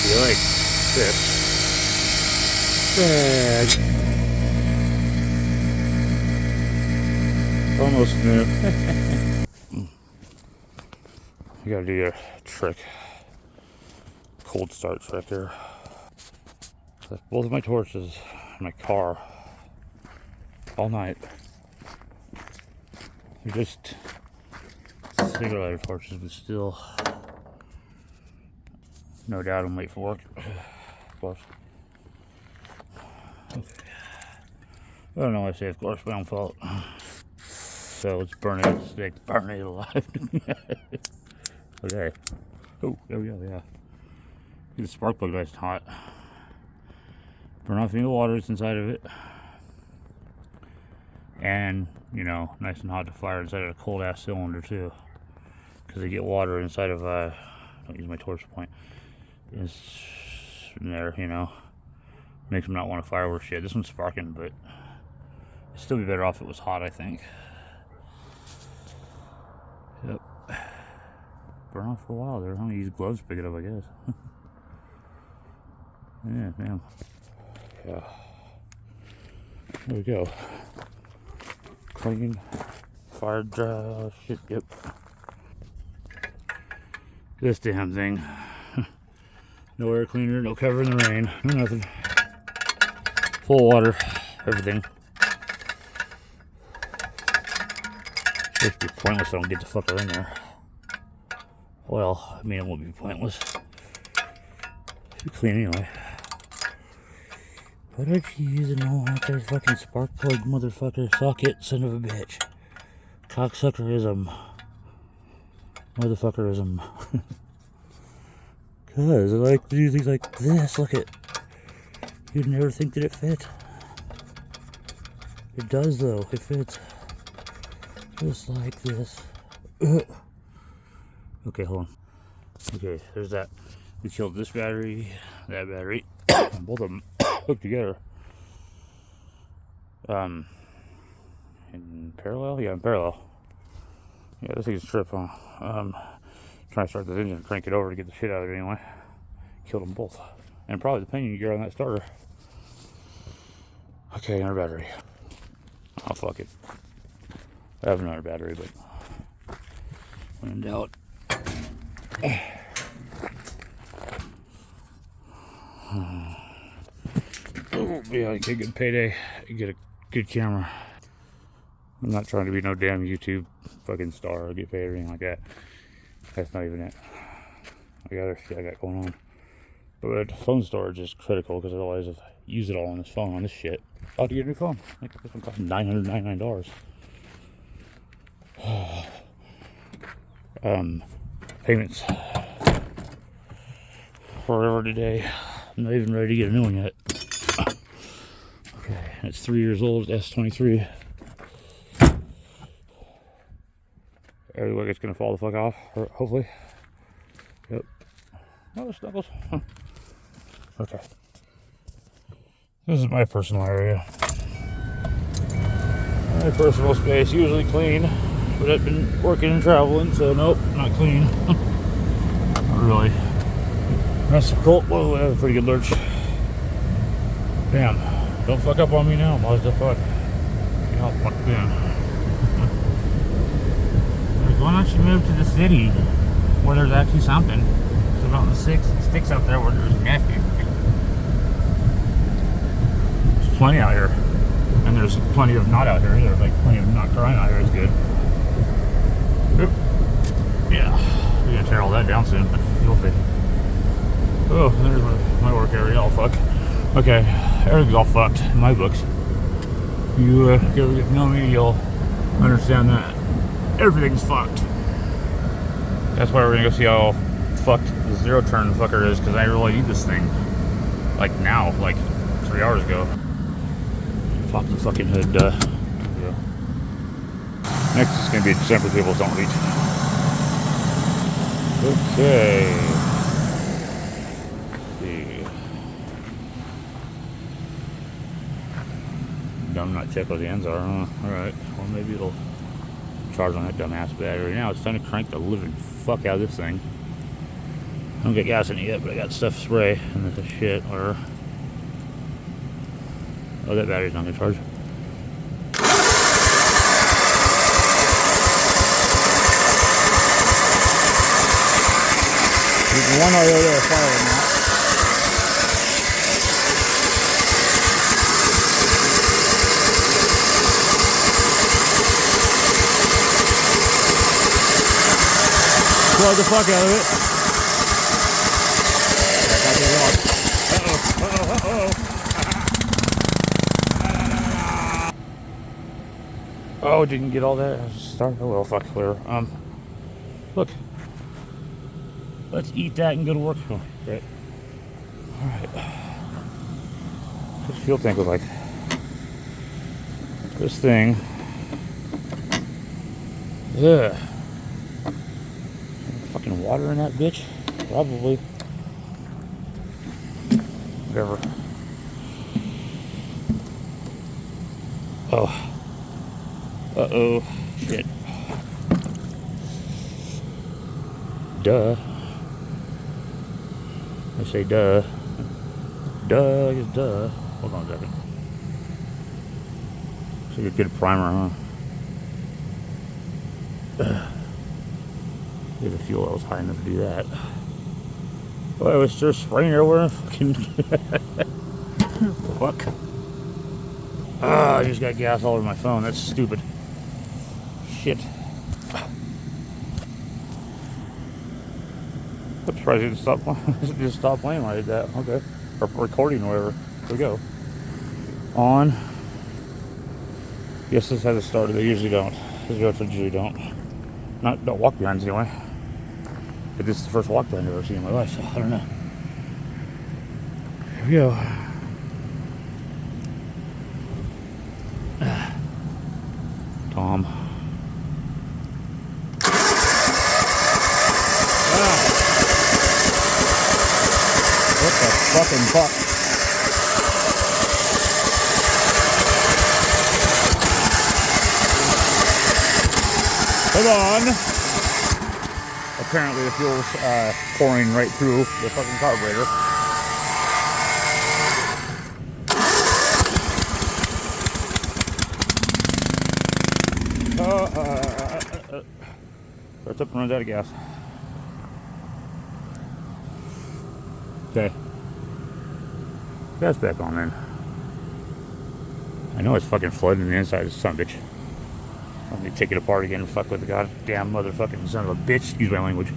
you like this bag. Almost new. You gotta do your trick. Cold start trick here. Left both of my torches in my car all night. They're just cigarette lighter torches, but still, no doubt I'm late for work. Of course. Okay. I don't know why I say of course, my own fault. So let's burn it, stick, burn it alive. Okay. Oh, there we go, yeah. Get the spark plug nice and hot. Burn off any of the water that's inside of it. And, you know, nice and hot to fire inside of a cold ass cylinder too. Because they get water inside of, don't use my torch point. It's in there, you know. Makes them not want to fire worse shit. This one's sparking, but it'd still be better off if it was hot, I think. Yep. Burn off for a while there. I'm gonna use gloves to pick it up, I guess. Yeah, damn. Yeah. There we go. Clean, fire dry, shit, yep. This damn thing. No air cleaner, no cover in the rain, no nothing. Full water, everything. It'd be pointless if I don't get the fucker in there. Well, I mean, it won't be pointless. It'll be clean anyway. What are you using all out there, fucking spark plug motherfucker socket, son of a bitch? Cocksuckerism. Motherfuckerism. Cause I like to do things like this, look it. You'd never think that it fit. It does though, it fits. Just like this. Okay, hold on. Okay, there's that. We killed this battery, that battery, both of them hooked together. In parallel? Yeah, in parallel. Yeah, this thing's a trip, huh? Trying to start this engine and crank it over to get the shit out of it anyway. Killed them both. And probably the pinion you get on that starter. Okay, another battery. Oh, fuck it. I have another battery, but when in doubt. Oh, yeah, I get a good payday. You get a good camera. I'm not trying to be no damn YouTube fucking star or get paid or anything like that. That's not even it. I got other shit I got going on. But phone storage is critical because otherwise if I use it all on this phone, on this shit, I'll have to get a new phone. I think this one cost $999. Payments. Forever today. I'm not even ready to get a new one yet. Okay, it's 3 years old, S23. Every it's gonna fall the fuck off, hopefully. Yep. Oh, snuggles. Okay. This is my personal area. My personal space, usually clean, but I've been working and traveling, so nope, not clean. Not really. That's cool. Whoa, that was a pretty good lurch. Damn. Don't fuck up on me now, what the fuck? Get all fucked in. Why don't you move to the city where there's actually something? So out in the sticks out there where there's nothing. There's plenty out here. And there's plenty of not out here either. Like plenty of not crying out here is good. Oop. Yeah. We're gonna tear all that down soon. You'll see. Oh, there's my work area all fucked. Okay, everything's all fucked in my books. You get to know me, you'll understand that. Everything's fucked. That's why we're gonna go see how fucked the zero turn fucker is, because I really need this thing. Like now, like 3 hours ago. Pop the fucking hood, yeah. Next is gonna be December Tables Don't Reach. Okay. Let's see. Dumb not check what the ends are, huh? Alright. Well, maybe it'll charge on that dumbass battery. Now it's time to crank the living fuck out of this thing. I don't get gas in it yet, but I got stuff to spray and the shit. Or oh, that battery's not gonna charge. There's one over there firing now. Plug the fuck out of it. Oh, didn't get all that. Start. Oh well, fuck, whatever. Look. Let's eat that and go to work. Oh, great. Alright. What's the fuel tank look like? This thing. Ugh. Fucking water in that bitch? Probably. Whatever. Oh. Uh-oh. Shit. Duh. I say duh. Duh is duh. Hold on a second. Looks like a good primer, huh? Get the fuel levels high enough to do that. Boy, I was just spraying everywhere. Fucking. Fuck. Ah, I just got gas all over my phone. That's stupid. Shit. I'm surprised it just stopped playing when I did that. Okay. Or recording or whatever. Here we go. On. Yes, this has it started. They usually don't. These roads usually don't. Don't walk behinds anyway. But this is the first walk behind I've ever seen in my life, so I don't know. Here we go. Tom. What the fucking fuck? Hold on. Apparently the fuel's pouring right through the fucking carburetor. Starts up and runs out of gas. Okay. Gas back on then. I know it's fucking flooding the inside of the son of a bitch. Let me take it apart again and fuck with the goddamn motherfucking son of a bitch. Excuse my language.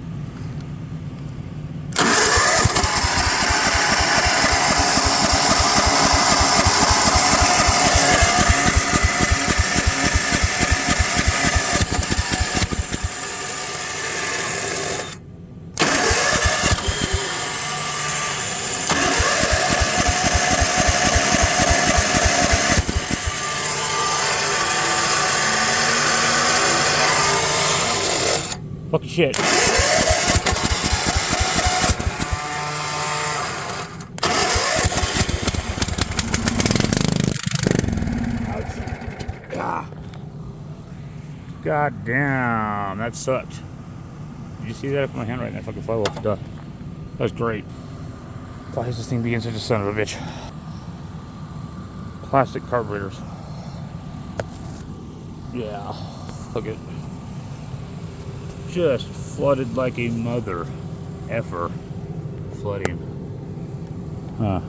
Fucking shit. God damn, that sucked. Did you see that up in my hand right now? Fucking flywheel. Duh. That was great. Why is this thing being such a son of a bitch? Plastic carburetors. Yeah. Look at it. Just flooded like a mother effer. Flooding. Huh.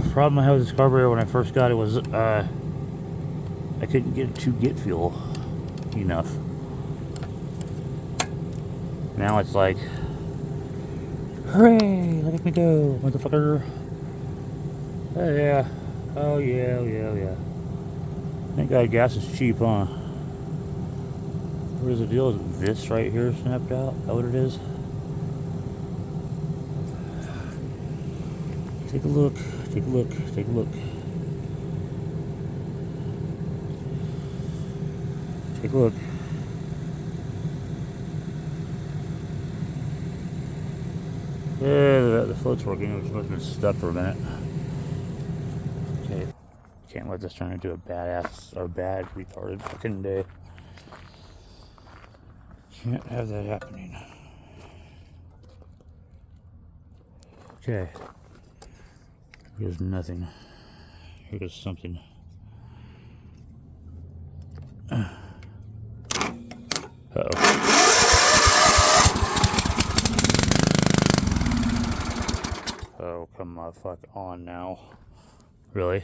The problem I had with this carburetor when I first got it was I couldn't get it to get fuel enough. Now it's like, hooray, look at me go, motherfucker. Oh yeah. Oh yeah, yeah, yeah. Thank God gas is cheap, huh? What is the deal? Is this right here snapped out? Is that what it is? Take a look. Take a look. Take a look. Take a look. Yeah, the float's working. It was supposed to be stuck for a minute. Okay. Can't let this turn into a badass or bad retarded fucking day. Can't have that happening. Okay. Here's nothing. Here's something. Uh-oh. Oh, come on, fuck on now. Really?